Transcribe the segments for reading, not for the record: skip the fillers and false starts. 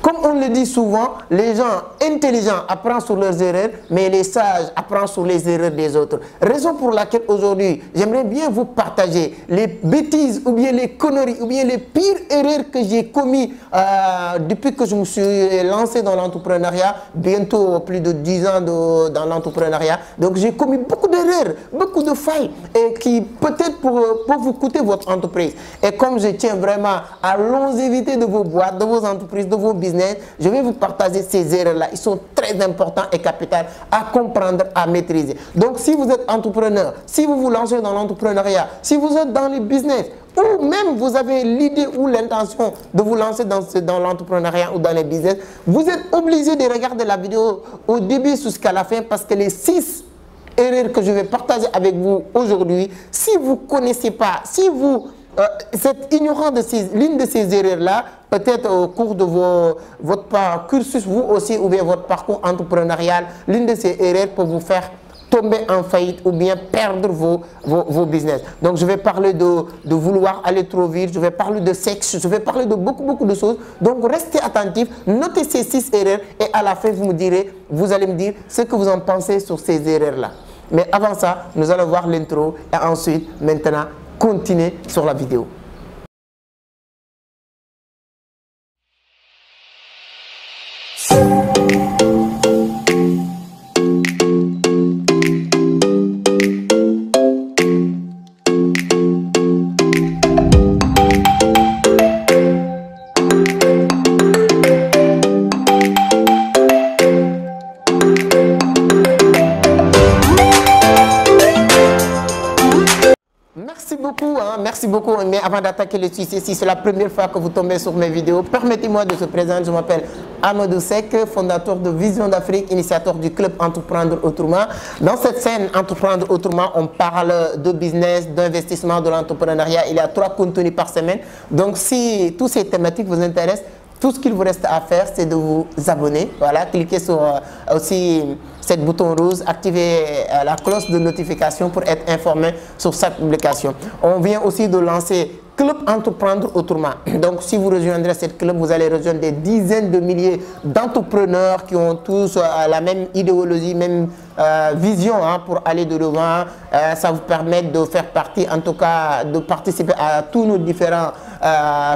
Comme on le dit souvent, les gens intelligents apprennent sur leurs erreurs, mais les sages apprennent sur les erreurs des autres. Raison pour laquelle aujourd'hui, j'aimerais bien vous partager les bêtises ou bien les conneries ou bien les pires erreurs que j'ai commises depuis que je me suis lancé dans l'entrepreneuriat, bientôt plus de 10 ans dans l'entrepreneuriat. Donc j'ai commis beaucoup d'erreurs, beaucoup de failles et qui peut-être pour vous coûter votre entreprise. Et comme je tiens vraiment à longévité de vos boîtes, de vos entreprises, de vos business, je vais vous partager ces erreurs-là. Ils sont très importants et capitaux à comprendre, à maîtriser. Donc, si vous êtes entrepreneur, si vous vous lancez dans l'entrepreneuriat, si vous êtes dans le business, ou même vous avez l'idée ou l'intention de vous lancer dans l'entrepreneuriat ou dans les business, vous êtes obligé de regarder la vidéo au début jusqu'à la fin parce que les 6 erreurs que je vais partager avec vous aujourd'hui, si vous ne connaissez pas, si vous êtes ignorant de l'une de ces erreurs-là, peut-être au cours de votre cursus, vous aussi, ou bien votre parcours entrepreneurial, l'une de ces erreurs peut vous faire tomber en faillite ou bien perdre vos business. Donc, je vais parler de vouloir aller trop vite, je vais parler de sexe, je vais parler de beaucoup de choses. Donc, restez attentifs, notez ces 6 erreurs et à la fin, vous allez me dire ce que vous en pensez sur ces erreurs-là. Mais avant ça, nous allons voir l'intro et ensuite, maintenant, continuer sur la vidéo. Merci beaucoup, mais avant d'attaquer le sujet, si c'est la première fois que vous tombez sur mes vidéos, permettez-moi de se présenter. Je m'appelle Amadou Seck, fondateur de Vision d'Afrique, initiateur du club Entreprendre Autrement. Dans cette scène Entreprendre Autrement, on parle de business, d'investissement, de l'entrepreneuriat. Il y a 3 contenus par semaine. Donc si toutes ces thématiques vous intéressent, tout ce qu'il vous reste à faire, c'est de vous abonner. Voilà, cliquez sur aussi cette bouton rose, activez la cloche de notification pour être informé sur chaque publication. On vient aussi de lancer Club Entreprendre Autrement. Donc, si vous rejoindrez cette club, vous allez rejoindre des dizaines de milliers d'entrepreneurs qui ont tous la même idéologie, même vision pour aller de devant. Ça vous permet de faire partie, en tout cas, de participer à tous nos différents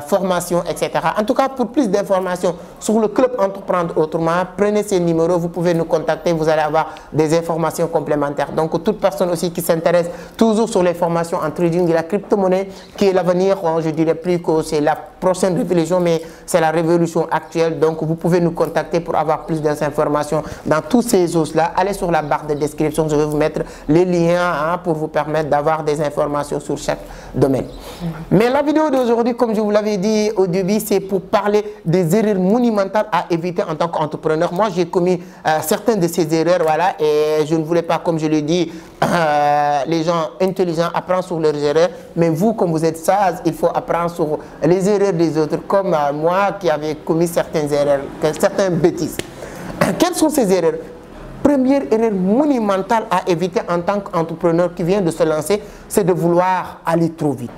formations, etc. En tout cas, pour plus d'informations sur le club Entreprendre Autrement, prenez ces numéros, vous pouvez nous contacter, vous allez avoir des informations complémentaires. Donc, toute personne aussi qui s'intéresse toujours sur les formations en trading et la crypto-monnaie, qui est l'avenir, je dirais plus que c'est la prochaine révolution, mais c'est la révolution actuelle. Donc, vous pouvez nous contacter pour avoir plus d'informations dans tous ces os-là. Allez sur la barre de description, je vais vous mettre les liens pour vous permettre d'avoir des informations sur chaque domaine. Mais la vidéo d'aujourd'hui, comme je vous l'avais dit au début, c'est pour parler des erreurs monumentales à éviter en tant qu'entrepreneur. Moi, j'ai commis certaines de ces erreurs, voilà, et je ne voulais pas, comme je l'ai dit, les gens intelligents apprennent sur leurs erreurs, mais vous, comme vous êtes sage, il faut apprendre sur les erreurs des autres, comme moi qui avais commis certaines erreurs, certaines bêtises. Quelles sont ces erreurs? Première erreur monumentale à éviter en tant qu'entrepreneur qui vient de se lancer, c'est de vouloir aller trop vite.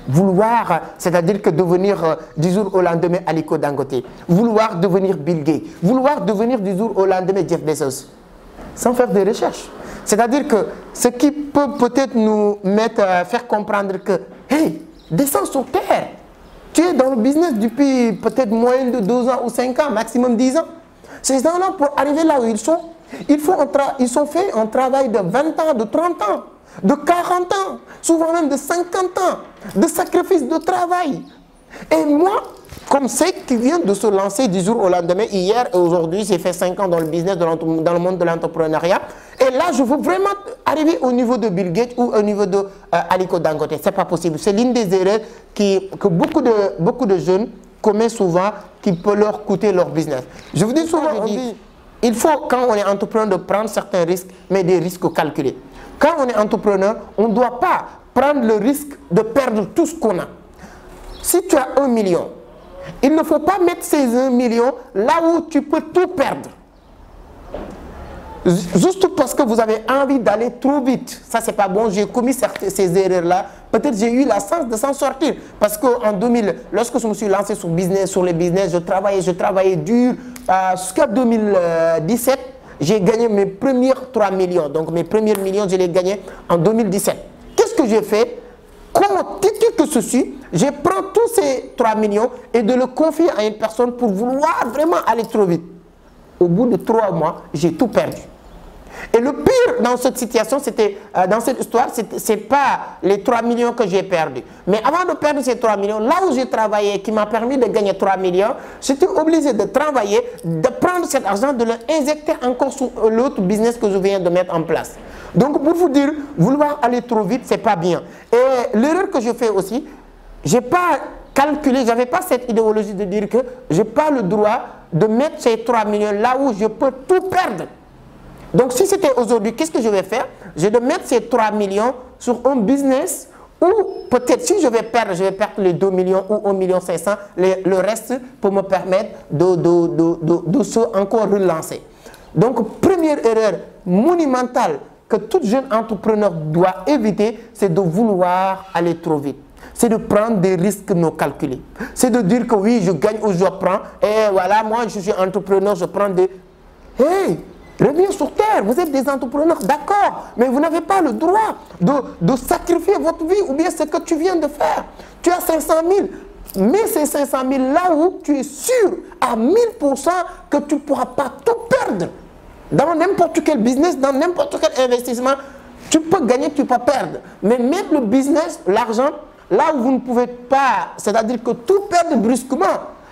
Vouloir, c'est-à-dire que devenir du jour au lendemain Aliko Dangote. Vouloir devenir Bill Gates. Vouloir devenir du jour au lendemain Jeff Bezos. Sans faire des recherches. C'est-à-dire que ce qui peut peut-être nous faire comprendre que, hey, descends sur terre. Tu es dans le business depuis peut-être moins de 2 ans ou 5 ans, maximum 10 ans. Ces gens-là, pour arriver là où ils sont, ils ont fait un travail de 20 ans, de 30 ans, de 40 ans, souvent même de 50 ans, de sacrifice, de travail. Et moi, comme c'est qui vient de se lancer du jour au lendemain, hier et aujourd'hui, j'ai fait 5 ans dans le business, dans le monde de l'entrepreneuriat. Et là, je veux vraiment arriver au niveau de Bill Gates ou au niveau de Aliko Dangote. Ce n'est pas possible. C'est l'une des erreurs que beaucoup de jeunes commettent souvent, qui peut leur coûter leur business. Je vous dis souvent, il faut, quand on est entrepreneur, de prendre certains risques, mais des risques calculés. Quand on est entrepreneur, on ne doit pas prendre le risque de perdre tout ce qu'on a. Si tu as 1 million, il ne faut pas mettre ces 1 million là où tu peux tout perdre. Juste parce que vous avez envie d'aller trop vite. Ça, c'est pas bon. J'ai commis ces erreurs-là. Peut-être j'ai eu la chance de s'en sortir. Parce qu'en 2000, lorsque je me suis lancé sur les business, je travaillais dur. Jusqu'à 2017, j'ai gagné mes premiers 3 millions. Donc, mes premiers millions, je les gagnés en 2017. Qu'est-ce que j'ai fait? Comme têtu que je suis, je prends tous ces 3 millions et de le confier à une personne pour vouloir vraiment aller trop vite. Au bout de 3 mois, j'ai tout perdu. Et le pire dans cette situation, c'était, dans cette histoire, ce n'est pas les 3 millions que j'ai perdus. Mais avant de perdre ces 3 millions, là où j'ai travaillé, qui m'a permis de gagner 3 millions, j'étais obligé de travailler, de prendre cet argent, de l'injecter encore sur l'autre business que je viens de mettre en place. Donc pour vous dire, vouloir aller trop vite, ce n'est pas bien. Et l'erreur que je fais aussi, je n'ai pas calculé, je n'avais pas cette idéologie de dire que je n'ai pas le droit de mettre ces 3 millions là où je peux tout perdre. Donc, si c'était aujourd'hui, qu'est-ce que je vais faire? Je vais mettre ces 3 millions sur un business où peut-être si je vais perdre les 2 millions ou 1,5 million, le reste pour me permettre de se encore relancer. Donc, première erreur monumentale que tout jeune entrepreneur doit éviter, c'est de vouloir aller trop vite. C'est de prendre des risques non calculés. C'est de dire que oui, je gagne ou je prends. Et voilà, moi, je suis entrepreneur, je prends des... Hey! Reviens sur terre, vous êtes des entrepreneurs, d'accord, mais vous n'avez pas le droit de sacrifier votre vie ou bien ce que tu viens de faire. Tu as 500 000, mets ces 500 000 là où tu es sûr à 1000% que tu ne pourras pas tout perdre. Dans n'importe quel business, dans n'importe quel investissement, tu peux gagner, tu peux perdre. Mais mettre le business, l'argent, là où vous ne pouvez pas, c'est-à-dire que tout perdre brusquement.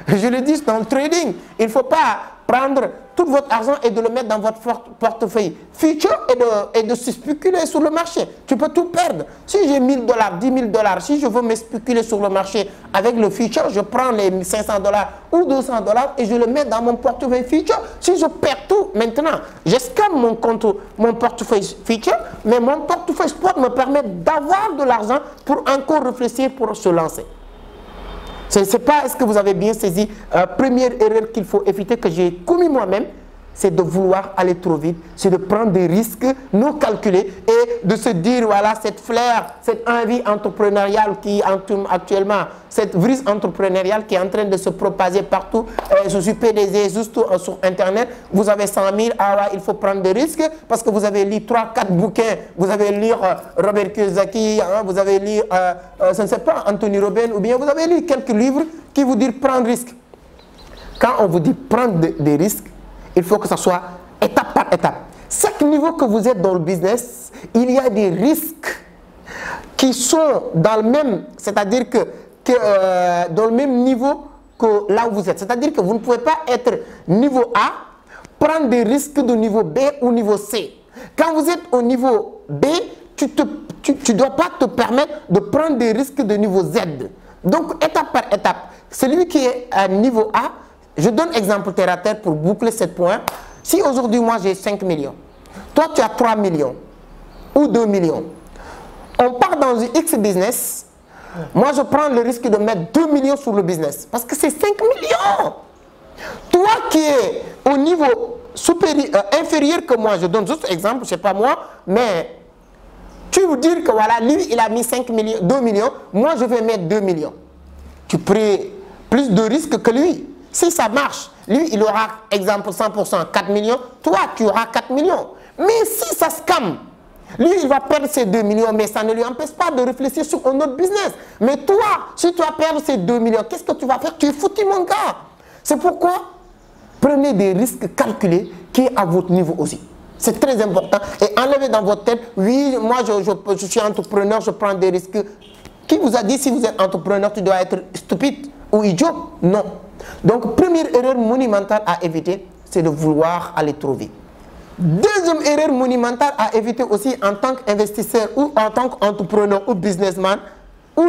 Je le dis dans le trading, il ne faut pas prendre tout votre argent et de le mettre dans votre portefeuille futur et de se spéculer sur le marché. Tu peux tout perdre. Si j'ai 1000 $, 10 000 $, si je veux me spéculer sur le marché avec le futur, je prends les 500 $ ou 200 $ et je le mets dans mon portefeuille futur. Si je perds tout, maintenant, j'escame mon portefeuille futur, mais mon portefeuille spot me permet d'avoir de l'argent pour encore réfléchir pour se lancer. Je ne sais pas, est-ce que vous avez bien saisi, première erreur qu'il faut éviter, que j'ai commis moi-même, c'est de vouloir aller trop vite, c'est de prendre des risques non calculés et de se dire, voilà, cette flair, cette envie entrepreneuriale qui actuellement, cette virus entrepreneuriale qui est en train de se propager partout. Je suis PDG juste sur Internet, vous avez 100 000, ah ouais, il faut prendre des risques parce que vous avez lu 3-4 bouquins, vous avez lu Robert Kiyosaki, hein, vous avez lu, je ne sais pas, Anthony Robbins, ou bien vous avez lu quelques livres qui vous disent prendre risque. Quand on vous dit prendre des risques, il faut que ça soit étape par étape. Chaque niveau que vous êtes dans le business, il y a des risques qui sont dans le même, c'est-à-dire que dans le même niveau que là où vous êtes. C'est-à-dire que vous ne pouvez pas être niveau A, prendre des risques de niveau B ou niveau C. Quand vous êtes au niveau B, tu ne dois pas te permettre de prendre des risques de niveau Z. Donc, étape par étape, celui qui est à niveau A, je donne exemple terre à terre pour boucler ce point. Si aujourd'hui, moi, j'ai 5 millions, toi, tu as 3 millions ou 2 millions, on part dans une X business, moi, je prends le risque de mettre 2 millions sur le business parce que c'est 5 millions. Toi qui es au niveau supérieur, inférieur que moi, je donne juste exemple, je ne sais pas moi, mais tu veux dire que voilà, lui, il a mis 5 millions, 2 millions, moi, je vais mettre 2 millions. Tu prends plus de risques que lui. Si ça marche, lui, il aura, exemple, 100%, 4 millions. Toi, tu auras 4 millions. Mais si ça scam, lui, il va perdre ses 2 millions, mais ça ne lui empêche pas de réfléchir sur un autre business. Mais toi, si tu vas perdre ces 2 millions, qu'est-ce que tu vas faire? Tu es foutu, mon gars. C'est pourquoi prenez des risques calculés qui est à votre niveau aussi. C'est très important. Et enlevez dans votre tête, oui, moi, je suis entrepreneur, je prends des risques. Qui vous a dit, si vous êtes entrepreneur, tu dois être stupide ou idiot? Non. Donc, première erreur monumentale à éviter, c'est de vouloir aller trop vite. Deuxième erreur monumentale à éviter aussi en tant qu'investisseur ou en tant qu'entrepreneur ou businessman ou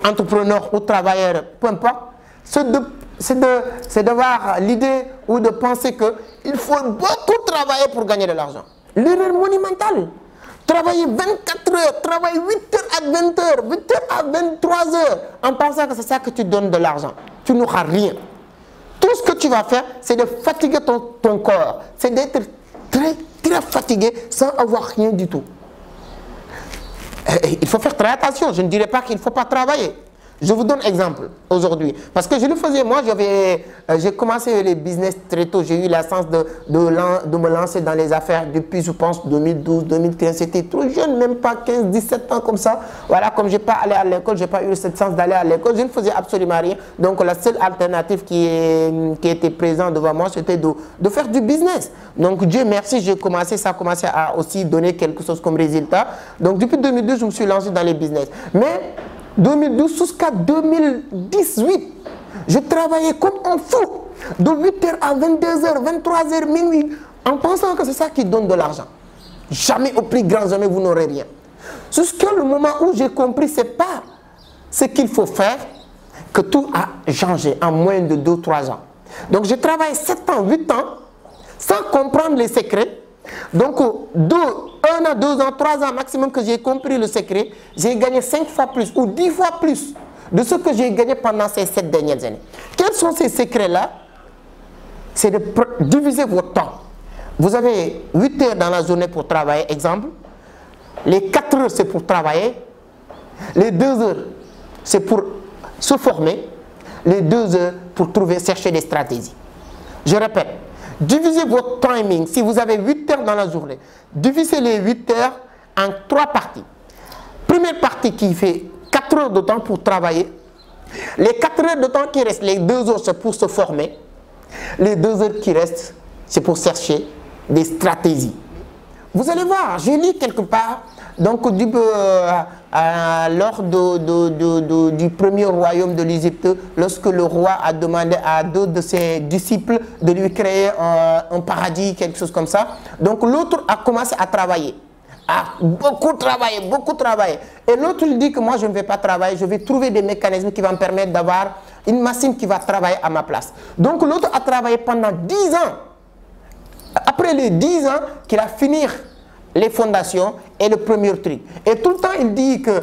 entrepreneur ou travailleur, peu importe, c'est d'avoir l'idée ou de penser qu'il faut beaucoup travailler pour gagner de l'argent. L'erreur monumentale. Travailler 24 heures, travailler 8 heures à 20 heures, 8 heures à 23 heures, en pensant que c'est ça que tu donnes de l'argent. Tu n'auras rien. Tout ce que tu vas faire, c'est de fatiguer ton corps. C'est d'être très très fatigué sans avoir rien du tout. Il faut faire très attention. Je ne dirais pas qu'il ne faut pas travailler. Je vous donne un exemple aujourd'hui. Parce que je le faisais, moi, j'ai commencé les business très tôt. J'ai eu la chance de me lancer dans les affaires depuis, je pense, 2012, 2013. C'était trop jeune, même pas 15, 17 ans comme ça. Voilà, comme je n'ai pas allé à l'école, je n'ai pas eu cette chance d'aller à l'école, je ne faisais absolument rien. Donc, la seule alternative qui était présente devant moi, c'était de faire du business. Donc, Dieu merci, ça a commencé à aussi donner quelque chose comme résultat. Donc, depuis 2012, je me suis lancé dans les business. Mais 2012 jusqu'à 2018, je travaillais comme un fou, de 8h à 22h, 23h, minuit, en pensant que c'est ça qui donne de l'argent. Jamais au plus grand, jamais vous n'aurez rien. Jusqu'à le moment où j'ai compris, ce n'est pas ce qu'il faut faire, que tout a changé en moins de 2-3 ans. Donc j'ai travaillé 7 ans, 8 ans, sans comprendre les secrets. Donc, 1 an, 2 ans, 3 ans maximum que j'ai compris le secret, j'ai gagné 5 fois plus ou 10 fois plus de ce que j'ai gagné pendant ces 7 dernières années. Quels sont ces secrets-là? C'est de diviser votre temps. Vous avez 8 heures dans la journée pour travailler, exemple. Les 4 heures, c'est pour travailler. Les 2 heures, c'est pour se former. Les 2 heures, pour chercher des stratégies. Je répète. Divisez votre timing. Si vous avez 8 heures dans la journée, divisez les 8 heures en 3 parties. Première partie qui fait 4 heures de temps pour travailler. Les 4 heures de temps qui restent, les 2 heures, c'est pour se former. Les 2 heures qui restent, c'est pour chercher des stratégies. Vous allez voir, j'ai lu quelque part, donc lors du premier royaume de l'Égypte, lorsque le roi a demandé à 2 de ses disciples de lui créer un paradis, quelque chose comme ça. Donc l'autre a commencé à travailler, beaucoup travailler. Et l'autre lui dit que moi je ne vais pas travailler, je vais trouver des mécanismes qui vont me permettre d'avoir une machine qui va travailler à ma place. Donc l'autre a travaillé pendant 10 ans. Après les 10 ans qu'il a fini les fondations et le premier truc. Et tout le temps, il dit que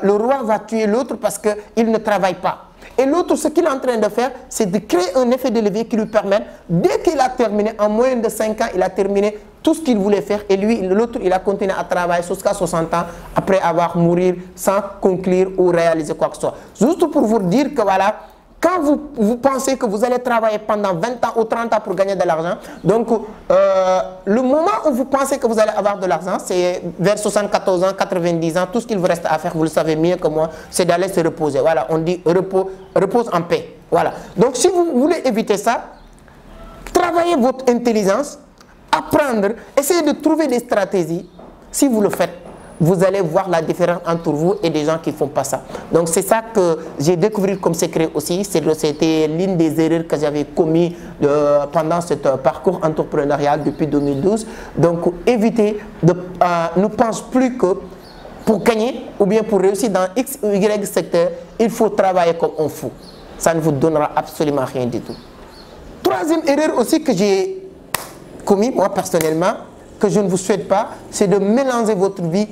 le roi va tuer l'autre parce qu'il ne travaille pas. Et l'autre, ce qu'il est en train de faire, c'est de créer un effet de levier qui lui permet, dès qu'il a terminé, en moins de 5 ans, il a terminé tout ce qu'il voulait faire. Et lui, l'autre, il a continué à travailler jusqu'à 60 ans, après avoir mouru sans conclure ou réaliser quoi que ce soit. Juste pour vous dire que voilà, quand vous pensez que vous allez travailler pendant 20 ans ou 30 ans pour gagner de l'argent, donc le moment où vous pensez que vous allez avoir de l'argent, c'est vers 74 ans, 90 ans, tout ce qu'il vous reste à faire, vous le savez mieux que moi, c'est d'aller se reposer. Voilà, on dit repose en paix. Voilà. Donc si vous voulez éviter ça, travaillez votre intelligence, apprendre, essayez de trouver des stratégies. Si vous le faites, vous allez voir la différence entre vous et des gens qui ne font pas ça. Donc c'est ça que j'ai découvert comme secret aussi. C'était l'une des erreurs que j'avais commises pendant ce parcours entrepreneurial depuis 2012. Donc évitez ne pense plus que pour gagner ou bien pour réussir dans X ou Y secteur, il faut travailler comme un fou. Ça ne vous donnera absolument rien du tout. Troisième erreur aussi que j'ai commis moi personnellement, que je ne vous souhaite pas, c'est de mélanger votre vie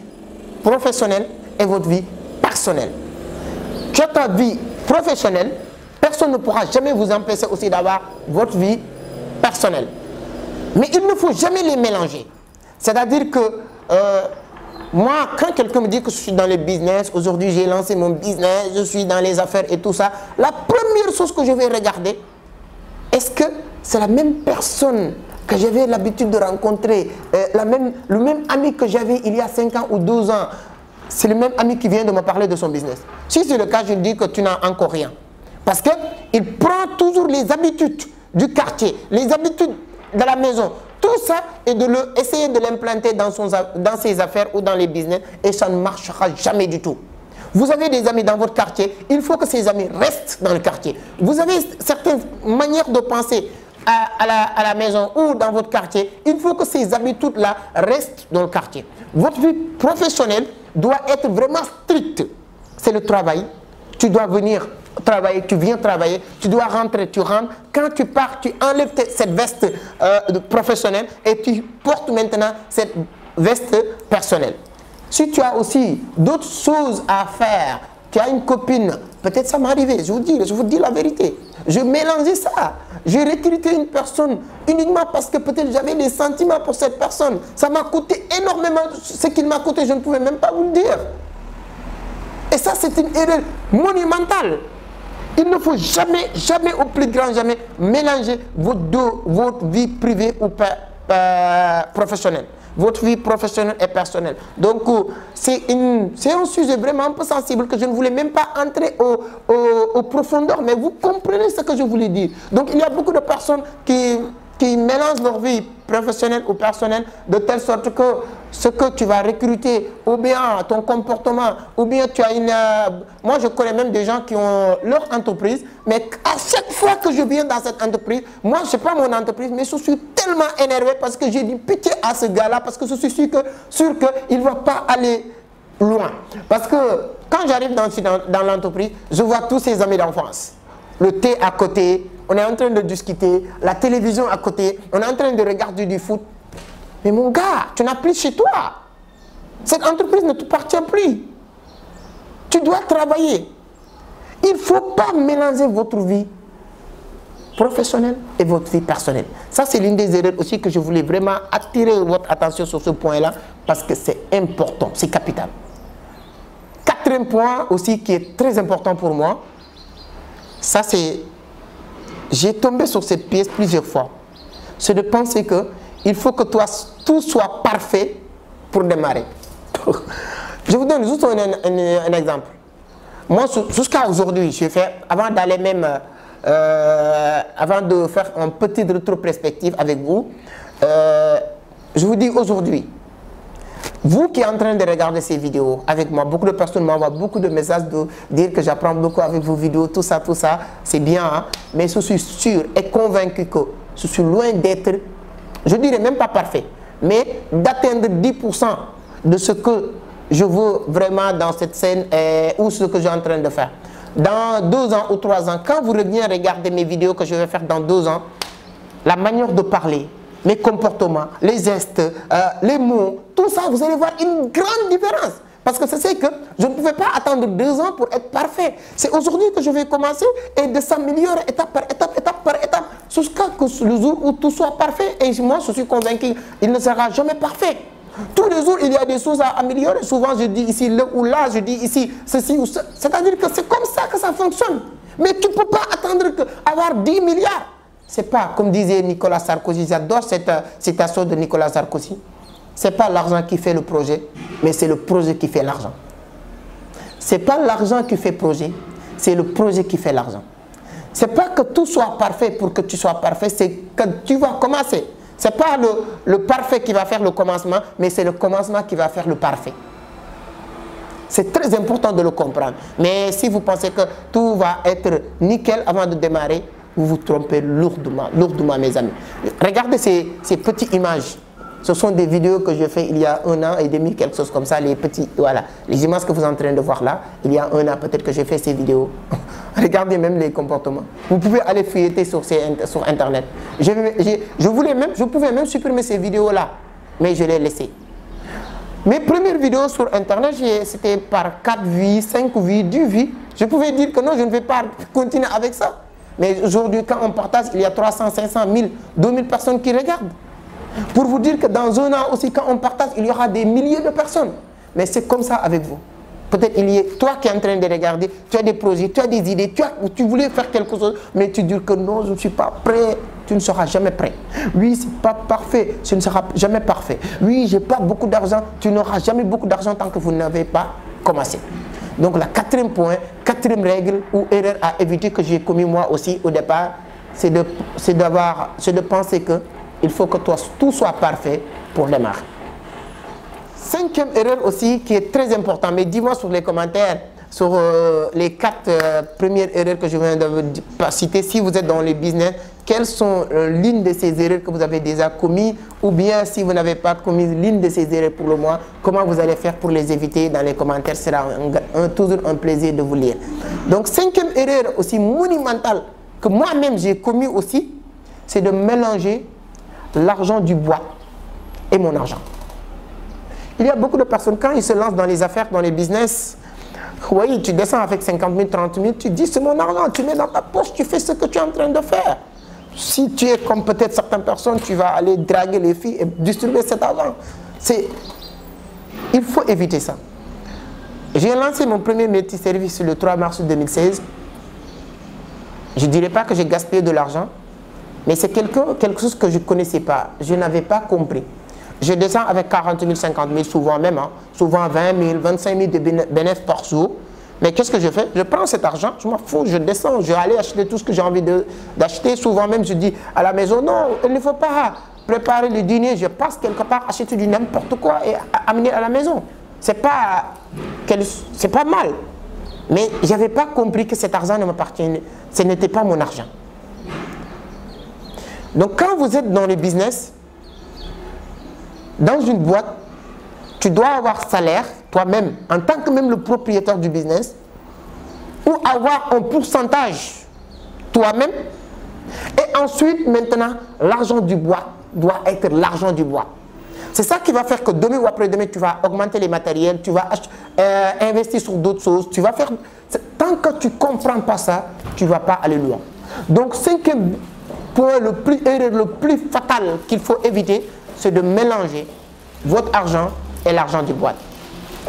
professionnelle et votre vie personnelle. Tu as ta vie professionnelle, personne ne pourra jamais vous empêcher aussi d'avoir votre vie personnelle. Mais il ne faut jamais les mélanger. C'est-à-dire que moi, quand quelqu'un me dit que je suis dans le business, aujourd'hui j'ai lancé mon business, je suis dans les affaires et tout ça, la première chose que je vais regarder, est-ce que c'est la même personne que j'avais l'habitude de rencontrer, le même ami que j'avais il y a 5 ans ou 12 ans, c'est le même ami qui vient de me parler de son business. Si c'est le cas, je dis que tu n'as encore rien. Parce qu'il prend toujours les habitudes du quartier, les habitudes de la maison, tout ça, et essayer de l'implanter dans ses affaires ou dans les business, et ça ne marchera jamais du tout. Vous avez des amis dans votre quartier, il faut que ces amis restent dans le quartier. Vous avez certaines manières de penser à la maison ou dans votre quartier, il faut que ces habitudes-là restent dans le quartier. Votre vie professionnelle doit être vraiment stricte. C'est le travail. Tu dois venir travailler, tu viens travailler, tu dois rentrer, tu rentres. Quand tu pars, tu enlèves cette veste professionnelle et tu portes maintenant cette veste personnelle. Si tu as aussi d'autres choses à faire, tu as une copine, Peut-être ça m'est arrivé, je vous dis la vérité. Je mélangeais ça. J'ai recruté une personne uniquement parce que peut-être j'avais des sentiments pour cette personne. Ça m'a coûté énormément. Ce qu'il m'a coûté, je ne pouvais même pas vous le dire. Et ça, c'est une erreur monumentale. Il ne faut jamais, jamais, au plus grand jamais, mélanger votre vie privée ou professionnelle. Votre vie professionnelle et personnelle. Donc, c'est un sujet vraiment un peu sensible que je ne voulais même pas entrer au profondeur, mais vous comprenez ce que je voulais dire. Donc, il y a beaucoup de personnes qui mélangent leur vie professionnelle ou personnelle de telle sorte que ce que tu vas recruter, ou bien ton comportement, ou bien tu as une... moi, je connais même des gens qui ont leur entreprise, mais à chaque fois que je viens dans cette entreprise, moi, je n'ai pas mon entreprise, mais je suis tellement énervé parce que j'ai dit pitié à ce gars-là, parce que je suis sûr qu'il ne va pas aller loin. Parce que quand j'arrive dans l'entreprise, je vois tous ses amis d'enfance. Le thé à côté, on est en train de discuter, la télévision à côté, on est en train de regarder du foot. Mais mon gars, tu n'as plus chez toi. Cette entreprise ne t'appartient plus. Tu dois travailler. Il ne faut pas mélanger votre vie professionnelle et votre vie personnelle. Ça, c'est l'une des erreurs aussi que je voulais vraiment attirer votre attention sur ce point-là parce que c'est important, c'est capital. Quatrième point aussi qui est très important pour moi, ça c'est... J'ai tombé sur cette pièce plusieurs fois. C'est de penser qu'il faut que tout soit parfait pour démarrer. Je vous donne juste un exemple. Moi, jusqu'à aujourd'hui, j'ai fait, avant d'aller même, avant de faire une petite rétrospective avec vous, je vous dis aujourd'hui, vous qui êtes en train de regarder ces vidéos avec moi, beaucoup de personnes m'envoient beaucoup de messages de dire que j'apprends beaucoup avec vos vidéos, tout ça, c'est bien, hein? Mais je suis sûr et convaincu que je suis loin d'être, je dirais même pas parfait, mais d'atteindre 10% de ce que je veux vraiment dans cette scène ou ce que je suis en train de faire. Dans 2 ans ou 3 ans, quand vous revenez regarder mes vidéos que je vais faire dans 2 ans, la manière de parler, mes comportements, les gestes, les mots, tout ça, vous allez voir une grande différence. Parce que c'est que je ne pouvais pas attendre 2 ans pour être parfait. C'est aujourd'hui que je vais commencer et de s'améliorer étape par étape, jusqu'à le jour où tout soit parfait. Et moi, je suis convaincu qu'il ne sera jamais parfait. Tous les jours, il y a des choses à améliorer. Souvent, je dis ici, là ou là, je dis ici, ceci ou ça. C'est-à-dire que c'est comme ça que ça fonctionne. Mais tu ne peux pas attendre avoir 10 milliards. Ce n'est pas, comme disait Nicolas Sarkozy, j'adore cette citation de Nicolas Sarkozy. Ce n'est pas l'argent qui fait le projet, mais c'est le projet qui fait l'argent. Ce n'est pas l'argent qui fait le projet, c'est le projet qui fait l'argent. Ce n'est pas que tout soit parfait pour que tu sois parfait, c'est que tu vas commencer. Ce n'est pas le parfait qui va faire le commencement, mais c'est le commencement qui va faire le parfait. C'est très important de le comprendre. Mais si vous pensez que tout va être nickel avant de démarrer, vous vous trompez lourdement, mes amis. Regardez ces petites images. Ce sont des vidéos que j'ai fait il y a 1 an et demi, quelque chose comme ça. Les petits, voilà, les images que vous êtes en train de voir là, il y a 1 an peut-être que j'ai fait ces vidéos. Regardez même les comportements. Vous pouvez aller feuilleter sur Internet. Je pouvais même supprimer ces vidéos-là, mais je les laissées. Mes premières vidéos sur Internet, c'était par 4 vies, 5 vies, 10 vies. Je pouvais dire que non, je ne vais pas continuer avec ça. Mais aujourd'hui, quand on partage, il y a 300, 500, 1000, 2000 personnes qui regardent. Pour vous dire que dans 1 an aussi, quand on partage, il y aura des milliers de personnes. Mais c'est comme ça avec vous. Peut-être il y a toi qui es en train de regarder, tu as des projets, tu as des idées, tu voulais faire quelque chose, mais tu dis que non, je ne suis pas prêt. Tu ne seras jamais prêt. Oui, ce n'est pas parfait, ce ne sera jamais parfait. Oui, je n'ai pas beaucoup d'argent, tu n'auras jamais beaucoup d'argent tant que vous n'avez pas commencé. Donc, le 4e point, 4e règle ou erreur à éviter que j'ai commis moi aussi au départ, c'est de penser qu'il faut que tout soit parfait pour démarrer. 5e erreur aussi qui est très importante, mais dis-moi sur les commentaires, sur les 4 premières erreurs que je viens de citer, si vous êtes dans le business, quelles sont l'une de ces erreurs que vous avez déjà commises, ou bien si vous n'avez pas commis l'une de ces erreurs pour le moment, comment vous allez faire pour les éviter dans les commentaires, ce sera toujours un plaisir de vous lire. Donc 5e erreur aussi monumentale que moi-même j'ai commis aussi, c'est de mélanger l'argent du bois et mon argent. Il y a beaucoup de personnes, quand ils se lancent dans les affaires, dans les business, Oui, tu descends avec 50 000, 30 000, tu dis c'est mon argent, tu mets dans ta poche, tu fais ce que tu es en train de faire. Si tu es comme peut-être certaines personnes, tu vas aller draguer les filles et distribuer cet argent. Il faut éviter ça. J'ai lancé mon premier multiservice le 3 mars 2016. Je ne dirais pas que j'ai gaspillé de l'argent, mais c'est quelque chose que je ne connaissais pas. Je n'avais pas compris. Je descends avec 40 000, 50 000, souvent même, hein, souvent 20 000, 25 000 de bénéfices par jour. Mais qu'est-ce que je fais? Je prends cet argent, je m'en fous, je descends, je vais aller acheter tout ce que j'ai envie d'acheter. Souvent même, je dis à la maison, non, il ne faut pas préparer le dîner, je passe quelque part, acheter du n'importe quoi et amener à la maison. C'est pas mal. Mais je n'avais pas compris que cet argent ne m'appartenait, ce n'était pas mon argent. Donc quand vous êtes dans le business, dans une boîte, tu dois avoir salaire, toi-même, en tant que même le propriétaire du business, ou avoir un pourcentage, toi-même, et ensuite, maintenant, l'argent du boîte doit être l'argent du boîte. C'est ça qui va faire que demain ou après-demain, tu vas augmenter les matériels, tu vas investir sur d'autres choses, tu vas faire... Tant que tu ne comprends pas ça, tu ne vas pas aller loin. Donc, cinquième point, le plus fatal qu'il faut éviter, c'est de mélanger votre argent et l'argent du boîte.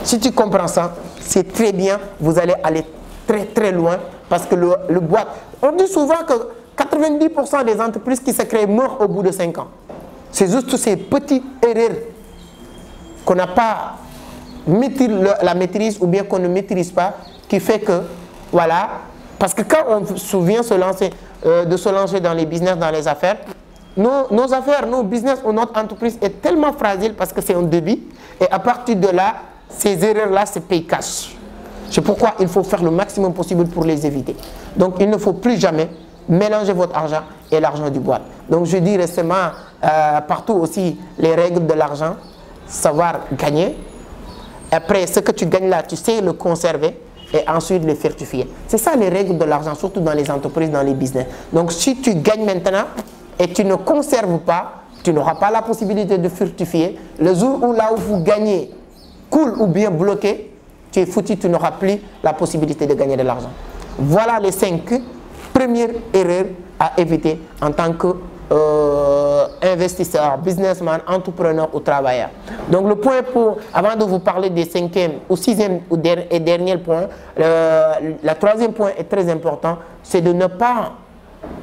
Si tu comprends ça, c'est très bien, vous allez aller très très loin parce que le boîte, on dit souvent que 90% des entreprises qui se créent meurent au bout de 5 ans. C'est juste ces petites erreurs qu'on n'a pas la maîtrise ou bien qu'on ne maîtrise pas qui fait que, voilà, parce que quand on se souvient de se lancer dans les business, dans les affaires, nos affaires, nos business ou notre entreprise est tellement fragile parce que c'est un débit et à partir de là, ces erreurs-là se payent cash. C'est pourquoi il faut faire le maximum possible pour les éviter. Donc il ne faut plus jamais mélanger votre argent et l'argent du boîte. Donc je dis récemment, partout aussi, les règles de l'argent, savoir gagner. Après, ce que tu gagnes là, tu sais le conserver et ensuite le fructifier. C'est ça les règles de l'argent, surtout dans les entreprises, dans les business. Donc si tu gagnes maintenant et tu ne conserves pas, tu n'auras pas la possibilité de fructifier. Le jour où là où vous gagnez coule ou bien bloqué, tu es foutu, tu n'auras plus la possibilité de gagner de l'argent. Voilà les 5 premières erreurs à éviter en tant qu'investisseur, businessman, entrepreneur ou travailleur. Donc le point avant de vous parler des 5e ou 6e et dernier point, le troisième point est très important, c'est de ne pas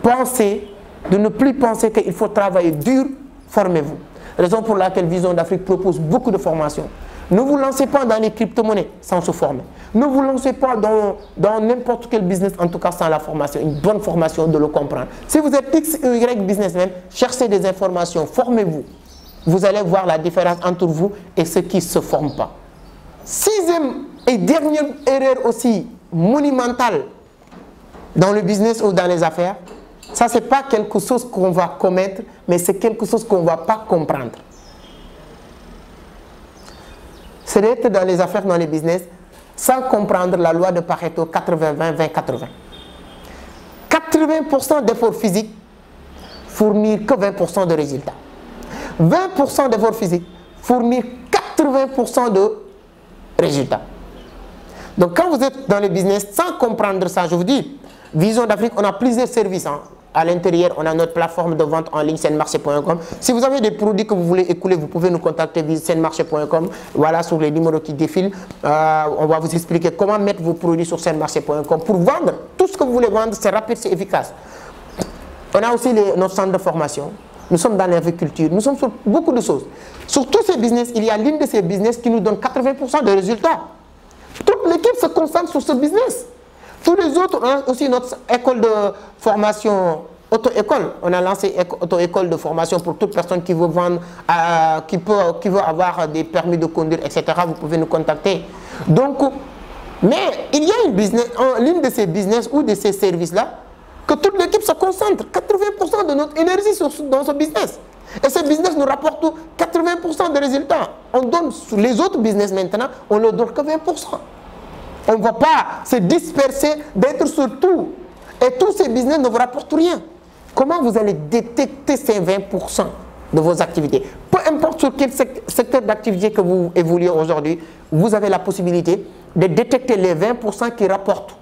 penser, de ne plus penser qu'il faut travailler dur, formez-vous. Raison pour laquelle Vision d'Afrique propose beaucoup de formations. Ne vous lancez pas dans les crypto-monnaies sans se former. Ne vous lancez pas dans n'importe quel business, en tout cas sans la formation, une bonne formation de le comprendre. Si vous êtes X ou Y businessman, cherchez des informations, formez-vous. Vous allez voir la différence entre vous et ceux qui ne se forment pas. 6e et dernière erreur aussi monumentale dans le business ou dans les affaires, ça c'est pas quelque chose qu'on va commettre, mais c'est quelque chose qu'on ne va pas comprendre. C'est d'être dans les affaires, dans les business, sans comprendre la loi de Pareto 80-20, 20-80. 80% d'efforts physiques fournir que 20% de résultats. 20% d'efforts physiques fournir 80% de résultats. Donc quand vous êtes dans le business, sans comprendre ça, je vous dis, Vision d'Afrique, on a plusieurs services. Hein. À l'intérieur, on a notre plateforme de vente en ligne, senmarché.com. Si vous avez des produits que vous voulez écouler, vous pouvez nous contacter via senmarché.com. Voilà, sur les numéros qui défilent. On va vous expliquer comment mettre vos produits sur senmarché.com. Pour vendre, tout ce que vous voulez vendre, c'est rapide, c'est efficace. On a aussi notre centre de formation. Nous sommes dans l'agriculture. Nous sommes sur beaucoup de choses. Sur tous ces business, il y a l'une de ces business qui nous donne 80% de résultats. Toute l'équipe se concentre sur ce business. Tous les autres, on a aussi notre école de formation, auto-école. On a lancé auto-école de formation pour toute personne qui veut vendre, qui veut avoir des permis de conduire, etc. Vous pouvez nous contacter. Donc, mais il y a une business, l'une de ces business ou de ces services-là, que toute l'équipe se concentre. 80% de notre énergie dans ce business. Et ce business nous rapporte 80% de résultats. On donne sur les autres business maintenant, on ne leur donne que 20%. On ne va pas se disperser d'être sur tout. Et tous ces business ne vous rapportent rien. Comment vous allez détecter ces 20% de vos activités? Peu importe sur quel secteur d'activité que vous évoluez aujourd'hui, vous avez la possibilité de détecter les 20% qui rapportent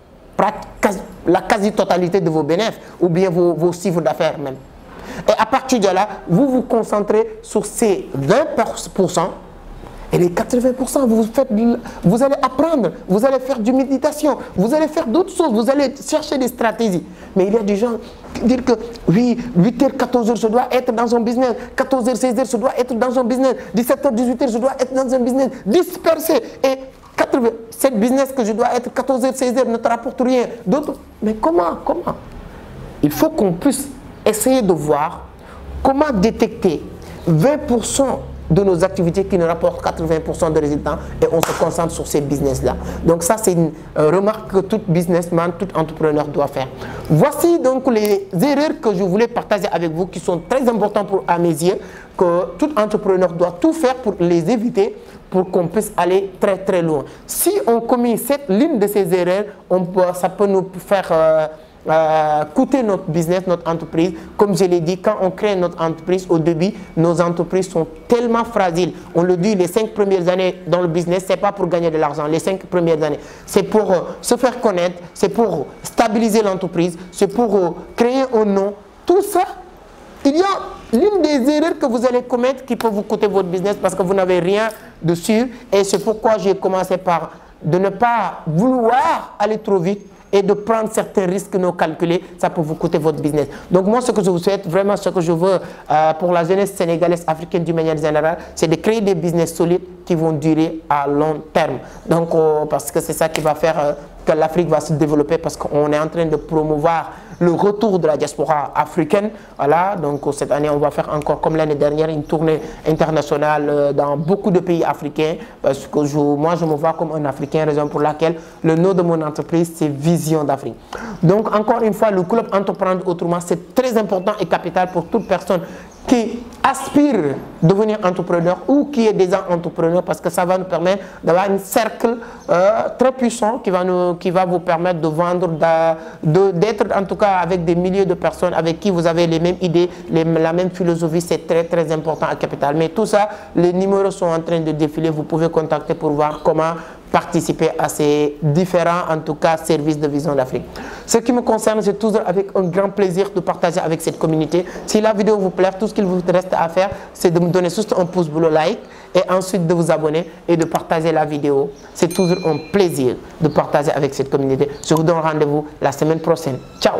la quasi-totalité de vos bénéfices ou bien vos chiffres d'affaires même. Et à partir de là, vous vous concentrez sur ces 20% et les 80%, vous allez apprendre, vous allez faire du méditation, vous allez faire d'autres choses, vous allez chercher des stratégies. Mais il y a des gens qui disent que oui, 8h, 14h, je dois être dans un business, 14h, 16h, je dois être dans un business, 17h, 18h, je dois être dans un business dispersé. Et cette business que je dois être 14h, 16h ne te rapporte rien. Mais comment? Il faut qu'on puisse essayer de voir comment détecter 20% de nos activités qui nous rapportent 80% de résultats et on se concentre sur ces business-là. Donc ça, c'est une remarque que tout businessman, tout entrepreneur doit faire. Voici donc les erreurs que je voulais partager avec vous qui sont très importantes à mes yeux, que tout entrepreneur doit tout faire pour les éviter, pour qu'on puisse aller très très loin. Si on commet l'une de ces erreurs, ça peut nous faire coûter notre business, notre entreprise. Comme je l'ai dit, quand on crée notre entreprise, au début, nos entreprises sont tellement fragiles. On le dit, les 5 premières années dans le business, ce n'est pas pour gagner de l'argent. Les 5 premières années, c'est pour se faire connaître, c'est pour stabiliser l'entreprise, c'est pour créer un nom. Tout ça, il y a l'une des erreurs que vous allez commettre qui peut vous coûter votre business parce que vous n'avez rien de sûr. Et c'est pourquoi j'ai commencé par de ne pas vouloir aller trop vite et de prendre certains risques non calculés, ça peut vous coûter votre business. Donc moi, ce que je vous souhaite, vraiment ce que je veux pour la jeunesse sénégalaise, africaine d'une manière générale, c'est de créer des business solides qui vont durer à long terme. Donc, parce que c'est ça qui va faire que l'Afrique va se développer parce qu'on est en train de promouvoir le retour de la diaspora africaine. Voilà, donc cette année, on va faire encore, comme l'année dernière, une tournée internationale dans beaucoup de pays africains parce que moi, je me vois comme un Africain, raison pour laquelle le nom de mon entreprise, c'est Vision d'Afrique. Donc, encore une fois, le club Entreprendre Autrement, c'est très important et capital pour toute personne qui aspire à devenir entrepreneur ou qui est déjà entrepreneur parce que ça va nous permettre d'avoir un cercle très puissant qui va vous permettre de vendre, d'être en tout cas avec des milliers de personnes avec qui vous avez les mêmes idées, la même philosophie. C'est très très important à capital. Mais tout ça, les numéros sont en train de défiler. Vous pouvez contacter pour voir comment participer à ces différents, en tout cas, services de Vision d'Afrique. Ce qui me concerne, c'est toujours avec un grand plaisir de partager avec cette communauté. Si la vidéo vous plaît, tout ce qu'il vous reste à faire, c'est de me donner juste un pouce bleu like et ensuite de vous abonner et de partager la vidéo. C'est toujours un plaisir de partager avec cette communauté. Je vous donne rendez-vous la semaine prochaine. Ciao!